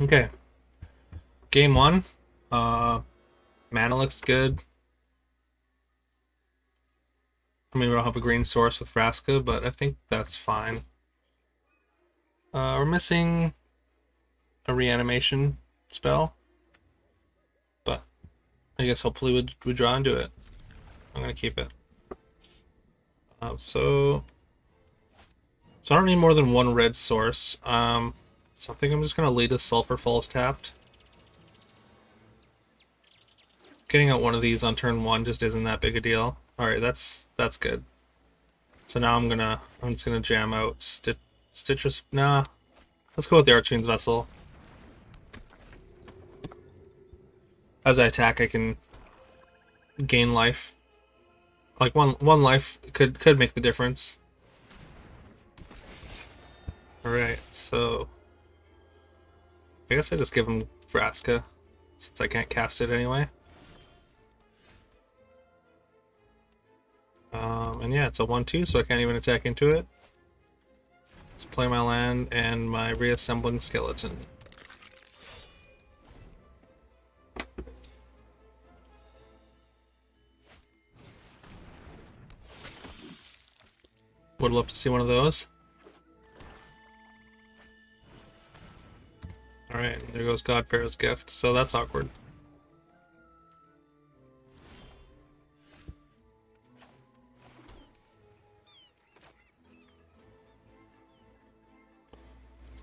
Okay, game one. Uh, Mana looks good. I mean, we don't have a green source with Vraska, but I think that's fine. We're missing a reanimation spell, but I guess hopefully we draw into it. I'm gonna keep it. So I don't need more than one red source. So I think I'm just gonna lead a Sulfur Falls tapped. Getting out one of these on turn one just isn't that big a deal. All right, that's good. So now I'm just gonna jam out Stitchers. Nah, let's go with the Archfiend's Vessel. As I attack, I can gain life. Like one life could make the difference. All right, so I guess I just give him Vraska since I can't cast it anyway. And yeah, it's a 1/2, so I can't even attack into it. Let's play my land and my Reassembling Skeleton. Would love to see one of those. Alright, there goes Godpharaoh's Gift, so that's awkward.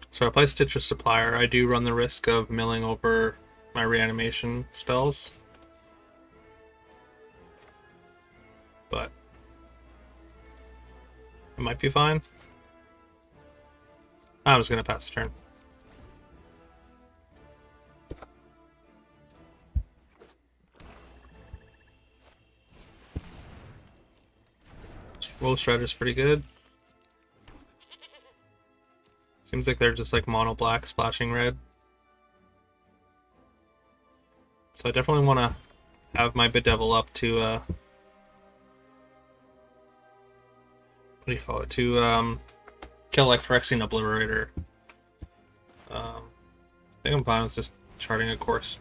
So I play Stitcher Supplier. I do run the risk of milling over my reanimation spells. But it might be fine. I'm just gonna pass the turn. Woe Strider's pretty good. Seems like they're just like mono black splashing red. So I definitely want to have my Bedevil up to what do you call it? To kill like Phyrexian Obliterator. I think I'm fine with just charting a course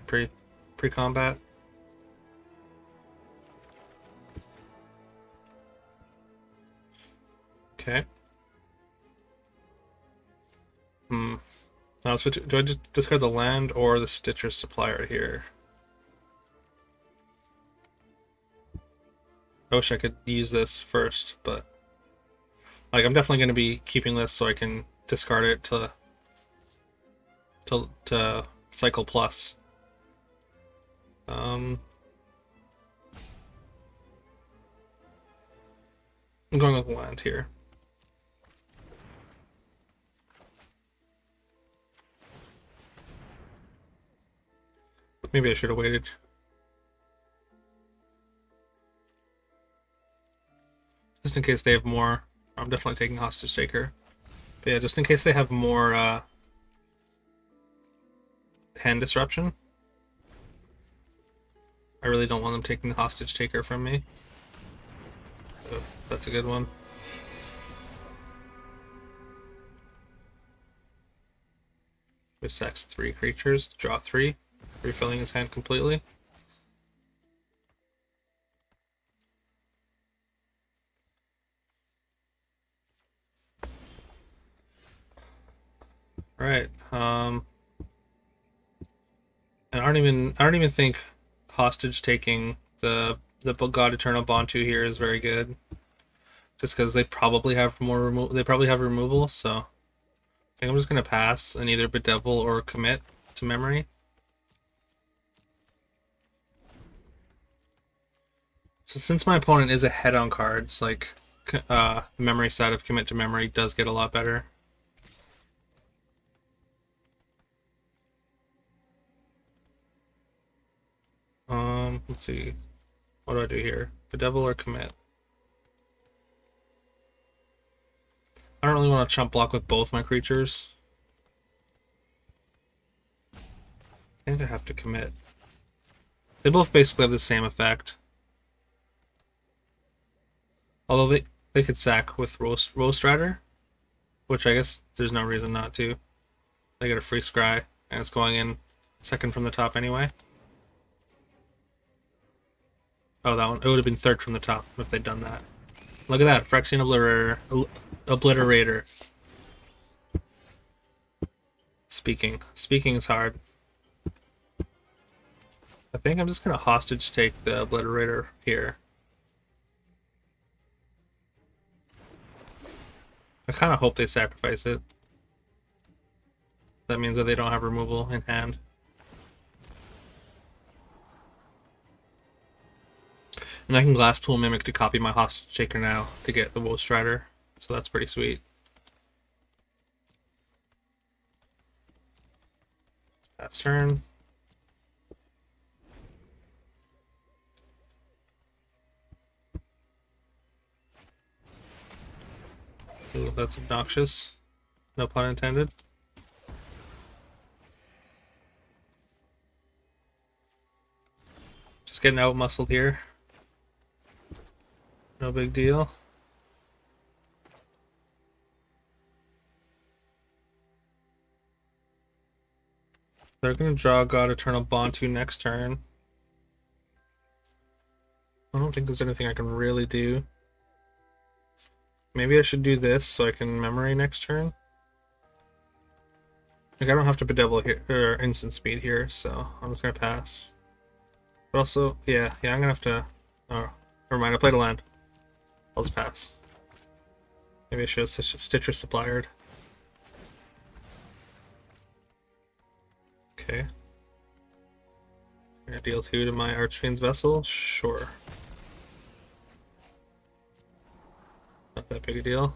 pre-combat. Okay. Now switch. Do I just discard the land or the Stitcher Supplier here? I wish I could use this first, but like I'm definitely going to be keeping this so I can discard it to cycle plus. I'm going with land here. Maybe I should have waited. Just in case they have more. I'm definitely taking Hostage Taker. But yeah, just in case they have more hand disruption. I really don't want them taking the Hostage Taker from me. So that's a good one. We sack 3 creatures, draw 3, refilling his hand completely. Right. And I don't even think hostage taking the God Eternal Bontu here is very good. Just because they probably have removal, so I think I'm just gonna pass and either Bedevil or commit to memory. So since my opponent is ahead on cards, like the memory side of commit to memory does get a lot better. Let's see. What do I do here? Bedevil or commit? I don't really want to chump block with both my creatures. I think I have to commit. They both basically have the same effect. Although they could sack with Roll Strider, which I guess there's no reason not to. They get a free scry. and it's going in second from the top anyway. Oh, that one. It would have been third from the top if they'd done that. Look at that, Phyrexian Obliterator. Speaking is hard. I think I'm just gonna hostage take the Obliterator here. I kind of hope they sacrifice it. That means that they don't have removal in hand. And I can Glasspool Mimic to copy my Hostage Taker now to get the Woe Strider. So that's pretty sweet. That's turn. Ooh, that's obnoxious. No pun intended. Just getting out-muscled here. No big deal. They're going to draw God Eternal Bontu next turn. I don't think there's anything I can really do. Maybe I should do this so I can memory next turn. Like, I don't have to bedevil here or instant speed here, so I'm just gonna pass. But also, yeah, I'm gonna have to. Oh, never mind. I played a land. I'll just pass. Maybe I should have Stitcher Suppliered. Okay. Gonna deal 2 to my Archfiend's Vessel. Sure. Not that big a deal.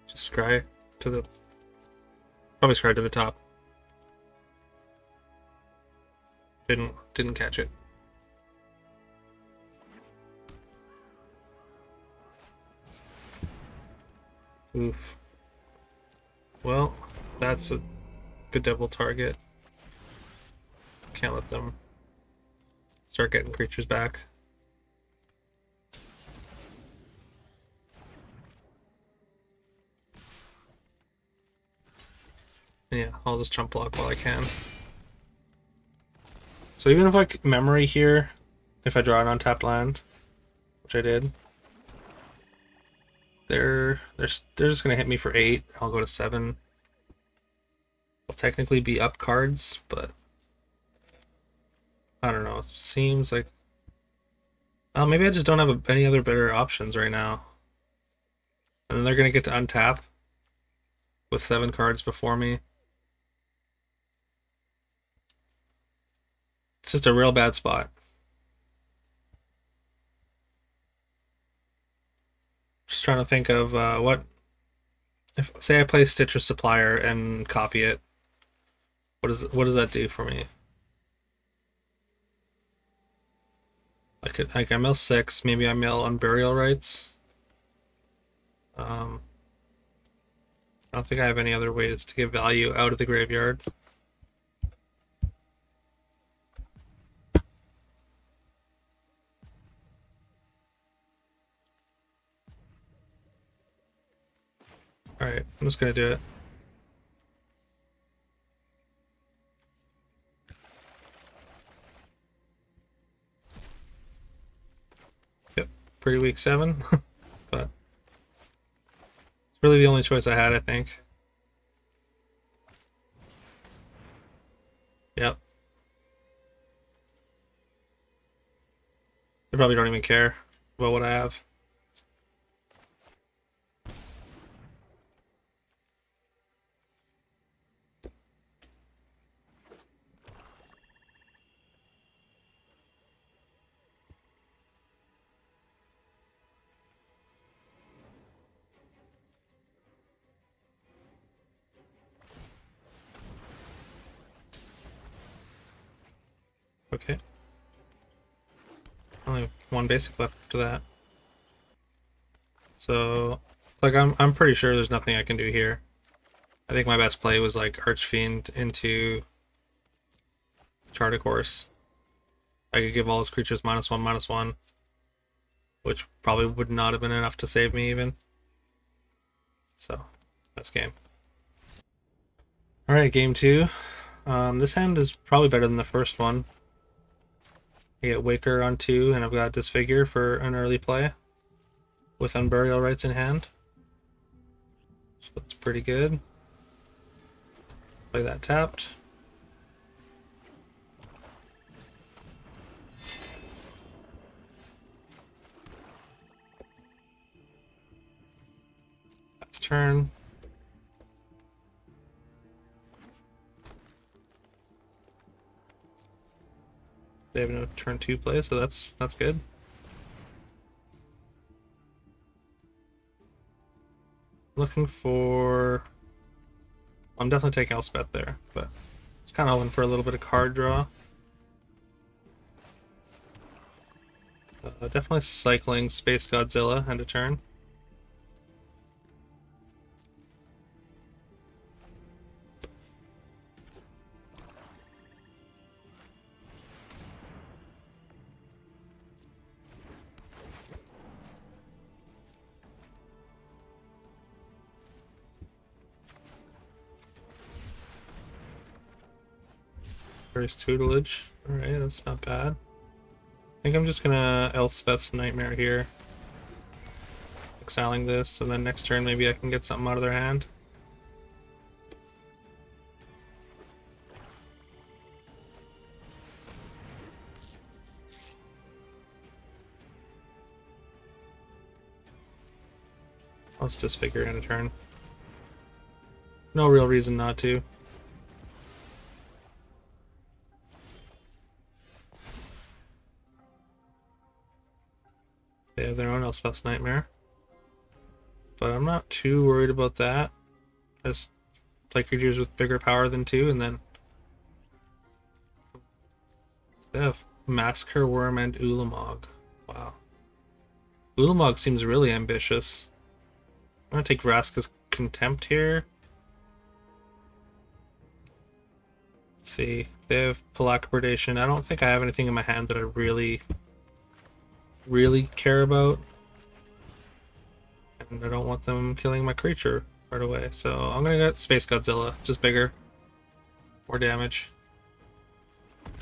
Just scry to the... Probably scry to the top. Didn't catch it. Oof. Well, that's a bedevil target. Can't let them start getting creatures back. And yeah, I'll just jump block while I can. So even if I memory here, if I draw an untapped land, which I did, they're just gonna hit me for 8. I'll go to 7. I'll technically be up cards, but I don't know. It seems like maybe I just don't have any other better options right now. And then they're gonna get to untap with 7 cards before me. It's just a real bad spot. Just trying to think of what if, say I play Stitcher Supplier and copy it. What does that do for me? I mill 6, maybe I mill Unburial Rites. I don't think I have any other ways to get value out of the graveyard. Alright, I'm just gonna do it. Yep, pretty weak 7, but it's really the only choice I had, I think. Yep. They probably don't even care about what I have. Okay. Only one basic left after that. So, like, I'm pretty sure there's nothing I can do here. I think my best play was like Archfiend into Chart a Course. I could give all his creatures -1/-1. which probably would not have been enough to save me even. So, that's game. Alright, game 2. This hand is probably better than the first one. I get Waker on 2, and I've got Disfigure for an early play with Unburial Rites in hand. So that's pretty good. Play that tapped. That's turn. They have no turn 2 play, so that's good. Looking for... I'm definitely taking Elspeth there, but it's kind of hoping for a little bit of card draw. Definitely cycling Space Godzilla end of turn. First tutelage. Alright, that's not bad. I think I'm just gonna Elspeth's Nightmare here. Exiling this, and then next turn maybe I can get something out of their hand. Let's just figure in a turn. No real reason not to. They have their own Elspeth's Nightmare. But I'm not too worried about that. Just play creatures with bigger power than 2, and then they have Massacre Worm and Ulamog. Wow. Ulamog seems really ambitious. I'm gonna take Vraska's Contempt here. Let's see, they have Pelakka Predation. I don't think I have anything in my hand that I really care about. And I don't want them killing my creature right away. So I'm gonna get Space Godzilla, just bigger. More damage.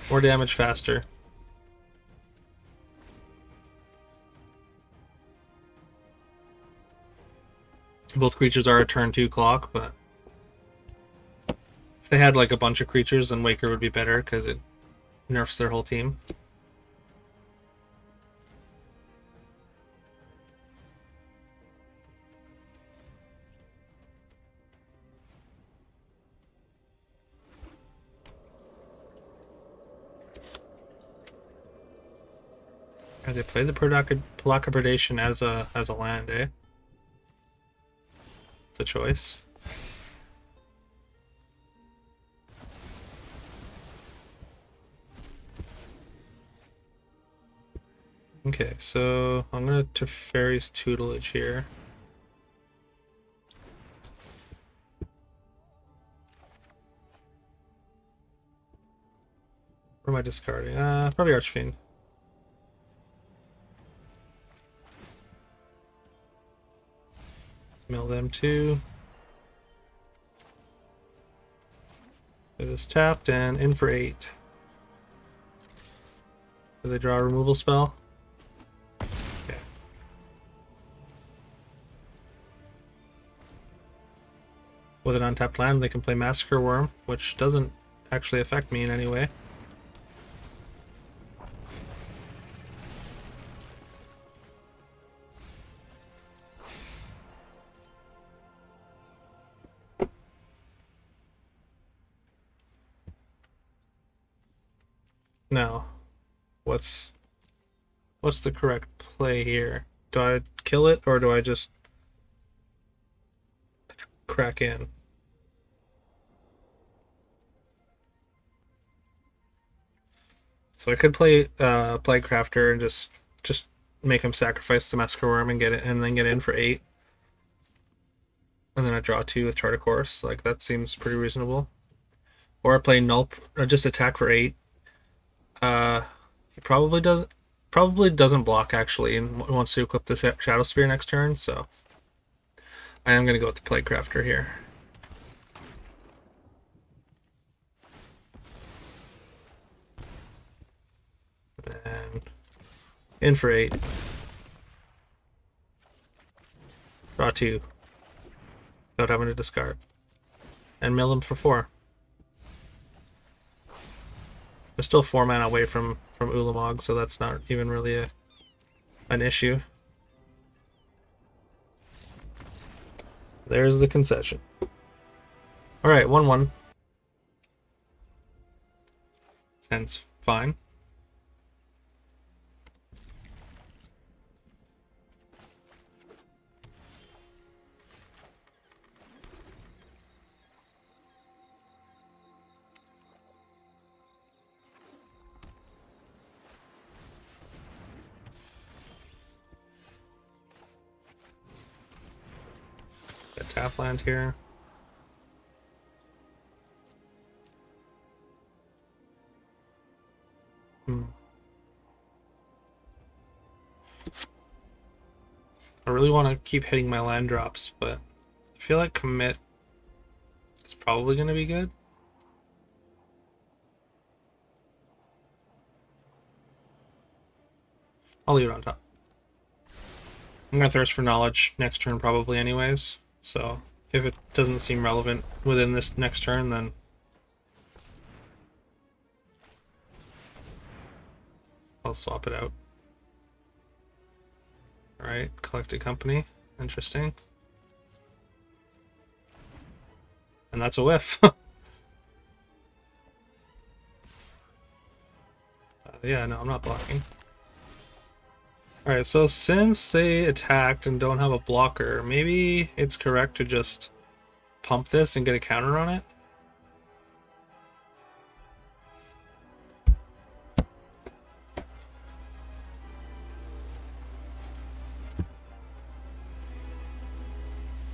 More damage faster. Both creatures are a turn 2 clock, but if they had like a bunch of creatures, then Waker would be better because it nerfs their whole team. And they play the Pelakka Predation as a land, eh? It's a choice. Okay, so I'm gonna Teferi's Tutelage here. What am I discarding? Probably Archfiend. Mill them too. It is tapped and in for 8. Do they draw a removal spell? Okay. With an untapped land, they can play Massacre Worm, which doesn't actually affect me in any way. Now, what's the correct play here? Do I kill it or do I just crack in? So I could play Plaguecrafter and just make him sacrifice the Massacre Worm and get it, and then get in for 8. And then I draw 2 with Chart a Course. Like, that seems pretty reasonable. Or I play Nulp, or just attack for 8. He probably does. probably doesn't block actually, and wants to equip the Shadow Spear next turn, so I am going to go with the Plaguecrafter here. And in for 8. Draw 2. Without having to discard. And mill him for 4. We're still 4 mana away from Ulamog, so that's not even really an issue. There's the concession. Alright, 1-1. Sounds fine. Got tap land here. I really want to keep hitting my land drops, but I feel like commit is probably going to be good. I'll leave it on top. I'm going to Thirst for Knowledge next turn probably anyways, so if it doesn't seem relevant within this next turn, then I'll swap it out. Alright, Collected Company. Interesting. And that's a whiff. Yeah, no, I'm not blocking. Alright, so since they attacked and don't have a blocker, maybe it's correct to just pump this and get a counter on it?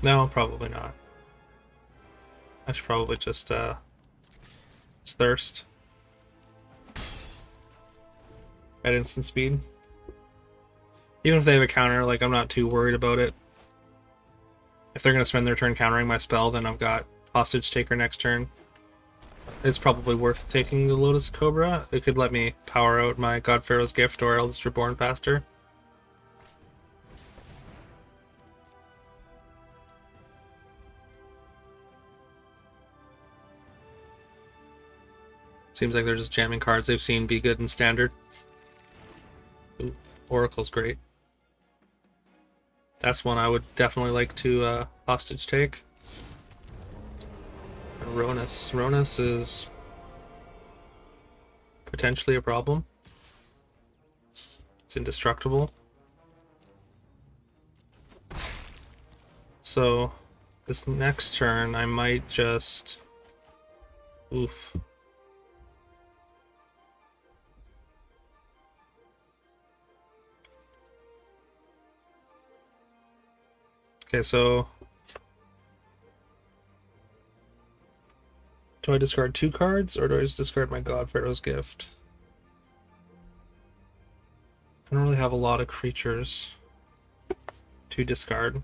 No, probably not. I should probably just Thirst. At instant speed. Even if they have a counter, like, I'm not too worried about it. If they're going to spend their turn countering my spell, then I've got Hostage Taker next turn. It's probably worth taking the Lotus Cobra. It could let me power out my God Pharaoh's Gift or Eldest Reborn faster. Seems like they're just jamming cards they've seen be good in Standard. Ooh, Oracle's great. That's one I would definitely like to hostage take. And Ronus. Ronus is potentially a problem. It's indestructible. So this next turn I might just... Oof. Okay, so do I discard 2 cards, or do I just discard my God Pharaoh's Gift? I don't really have a lot of creatures to discard.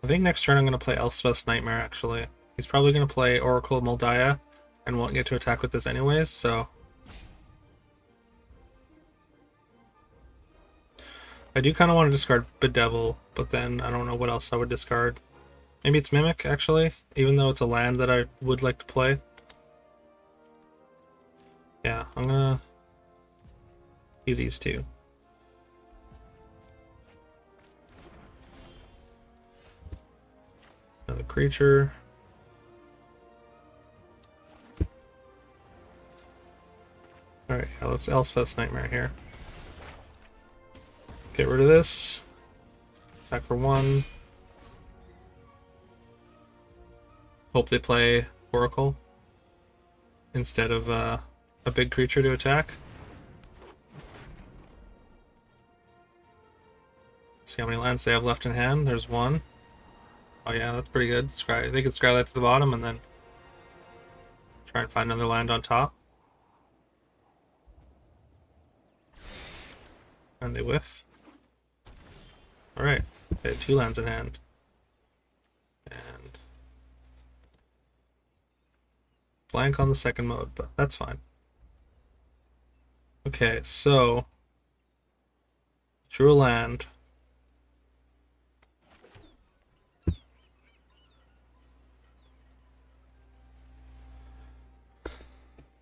I think next turn I'm going to play Elspeth's Nightmare, actually. He's probably going to play Oracle Moldiah and won't get to attack with this anyways, so... I do kind of want to discard Bedevil, but then I don't know what else I would discard. Maybe it's Mimic, actually, even though it's a land that I would like to play. Yeah, I'm gonna do these two. Another creature. Alright, yeah, let's Elspeth's Nightmare here. Get rid of this. Attack for 1. Hope they play Oracle instead of a big creature to attack. See how many lands they have left in hand. There's 1. Oh yeah, that's pretty good. They could scry that to the bottom and then Try and find another land on top. And they whiff. Alright, they had 2 lands in hand. And blank on the second mode, but that's fine. Okay, so drew a land.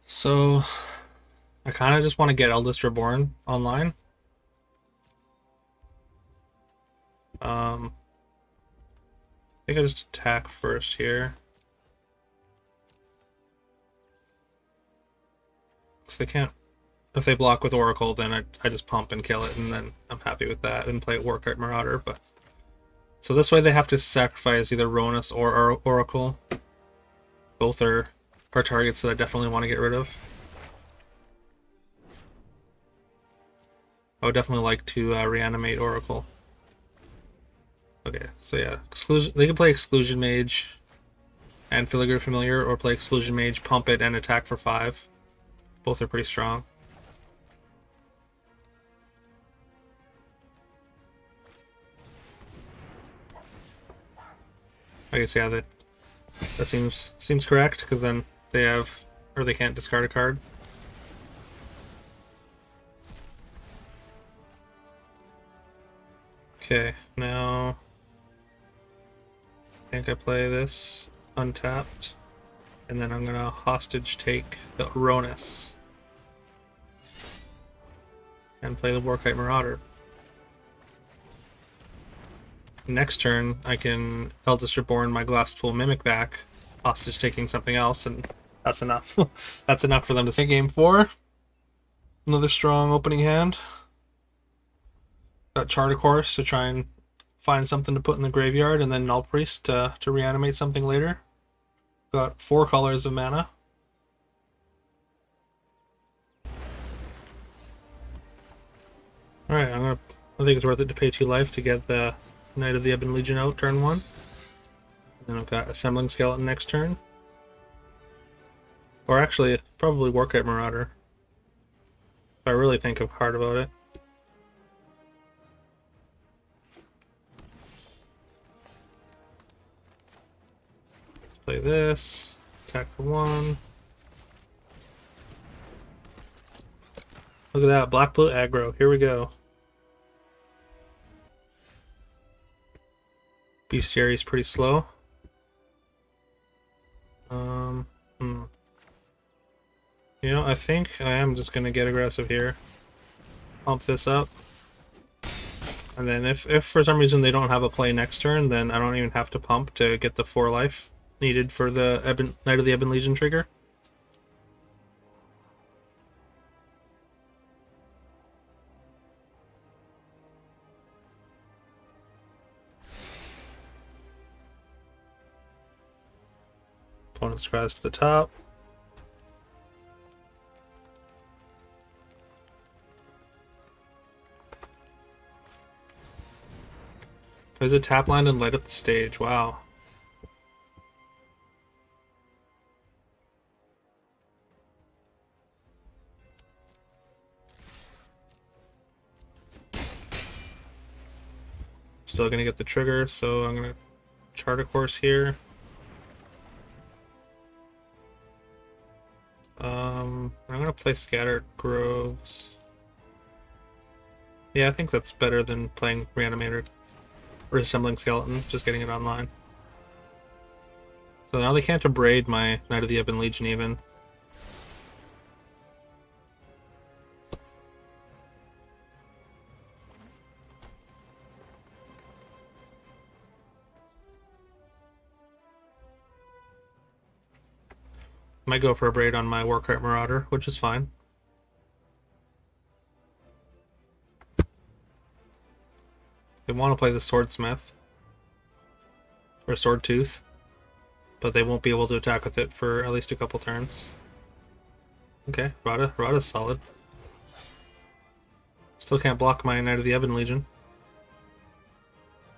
So I kind of just want to get Eldest Reborn online. I think I just attack first here. Because they can't. If they block with Oracle, then I just pump and kill it, and then I'm happy with that and play Warkite Marauder. But so this way they have to sacrifice either Ronus or Oracle. Both are targets that I definitely want to get rid of. I would definitely like to reanimate Oracle. Okay, so yeah, Exclusion. They can play Exclusion Mage and Filigree Familiar, or play Exclusion Mage, pump it, and attack for 5. Both are pretty strong. I guess yeah, that seems correct, because then they have, or they can't discard a card. Okay, now I think I play this untapped, and then I'm gonna hostage take the Ronus and play the Warkite Marauder. Next turn, I can Eldest Reborn my Glasspool Mimic back, hostage taking something else, and that's enough. That's enough for them to say game 4. Another strong opening hand. Got Chart a Course to try and find something to put in the graveyard, and then Null Priest to reanimate something later. Got 4 colors of mana. Alright, I think it's worth it to pay 2 life to get the Knight of the Ebon Legion out turn 1. And then I've got Assembling Skeleton next turn. Or actually, probably Warkite Marauder, if I really think hard about it. Let's play this. Attack for 1. Look at that, black-blue aggro. Here we go. Bestiary is pretty slow. You know, I think I am just going to get aggressive here. Pump this up. And then if for some reason they don't have a play next turn, then I don't even have to pump to get the 4 life needed for the Knight of the Ebon Legion trigger. Opponent's rise to the top. There's a tap land and light up the stage. Wow. Still gonna get the trigger, so I'm gonna Chart a Course here. I'm gonna play Scattered Groves. Yeah, I think that's better than playing Reanimator or Assembling Skeleton, just getting it online. So now they can't abrade my Knight of the Ebon Legion even. Might go for a braid on my Warkite Marauder, which is fine. They want to play the Swordsmith or Swordtooth, but they won't be able to attack with it for at least a couple turns. Okay, Rada's solid. Still can't block my Knight of the Ebon Legion.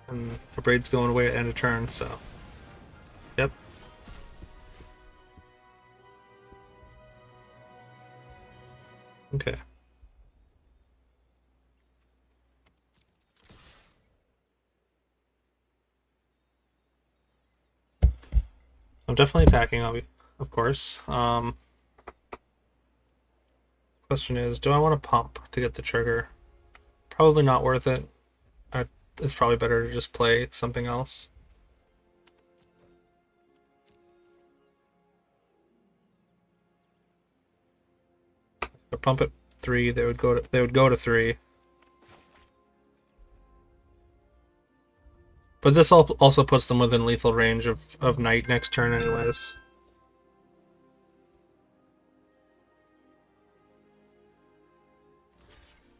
And the braid's going away at end of turn, so yep. Okay. I'm definitely attacking, of course. Question is, do I want to pump to get the trigger? Probably not worth it. It's probably better to just play something else. If I pump at 3, they would go to 3. But this also puts them within lethal range of Knight next turn anyways.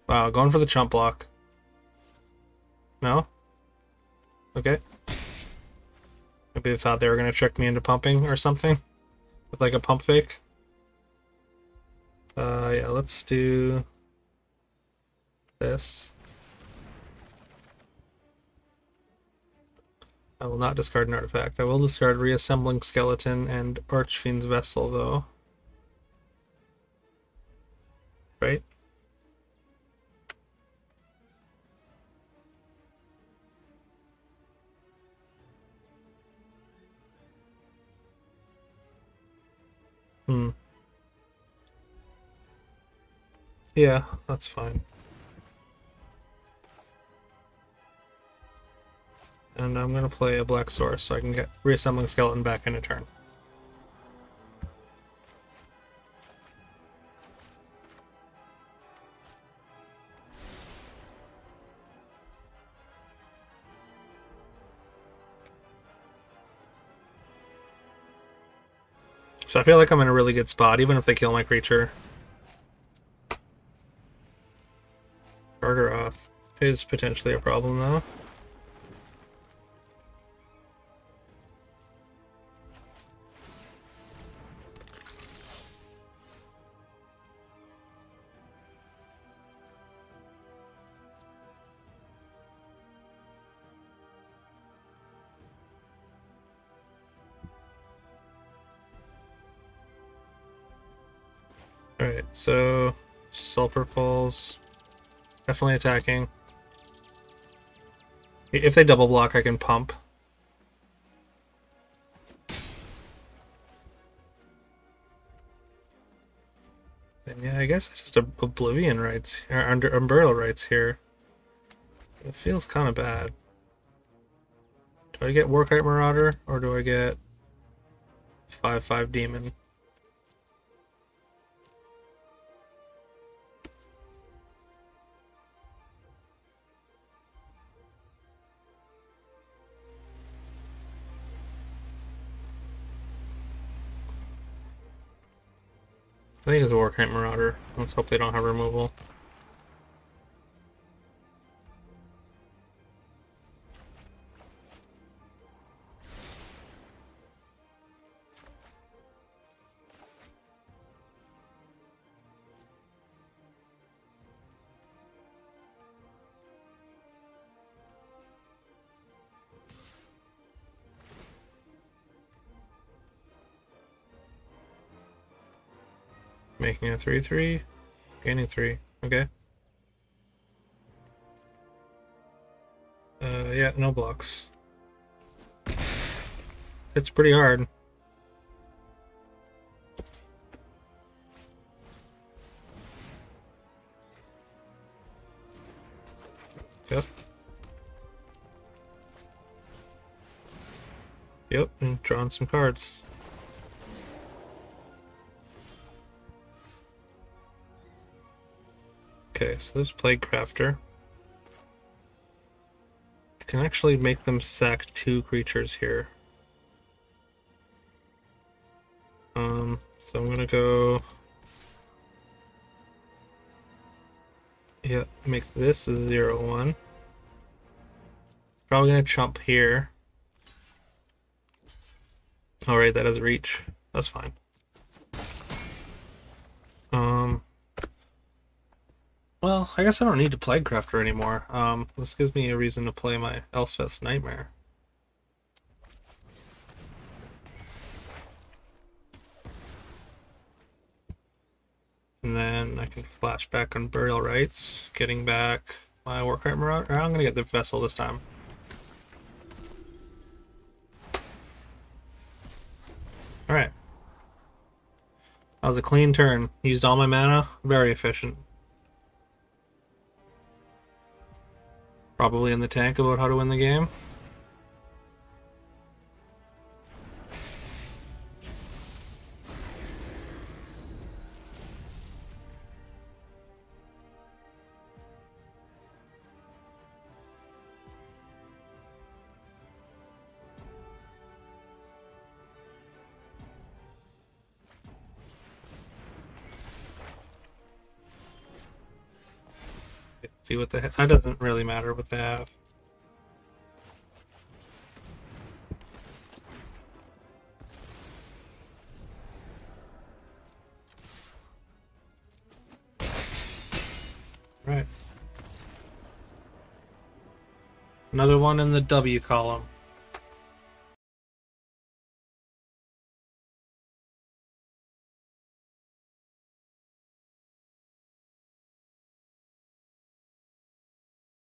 Wow, going for the chump block. No? Okay. Maybe they thought they were going to trick me into pumping or something. With like a pump fake. Yeah, let's do this. I will not discard an artifact. I will discard Reassembling Skeleton and Archfiend's Vessel, though. Right? Hmm. Yeah, that's fine. And I'm going to play a Black Source so I can get Reassembling Skeleton back in a turn. So I feel like I'm in a really good spot, even if they kill my creature. Charter off is potentially a problem, though. Alright, so Sulfur Pulse. Definitely attacking. If they double block, I can pump. And yeah, I guess just Oblivion Rites or under Umbrella Rites here. It feels kind of bad. Do I get Warkite Marauder or do I get 5/5 Demon? I think it's a Warkite Marauder. Let's hope they don't have removal. Making a 3/3, gaining 3. Okay. Yeah, no blocks. It's pretty hard. Yep. Yep, and drawing some cards. Okay, so there's Plague Crafter. I can actually make them sack 2 creatures here. So I'm gonna go... Yeah, make this a 0/1. Probably gonna chump here. Alright, that has reach. That's fine. Well, I guess I don't need to Plague Crafter anymore. This gives me a reason to play my Elspeth's Nightmare. And then I can flash back on Burial Rites, getting back my Warcry Marauder. I'm gonna get the Vessel this time. Alright. That was a clean turn. Used all my mana. Very efficient. Probably in the tank about how to win the game. See what they have. That doesn't really matter what they have. Right. Another one in the W column.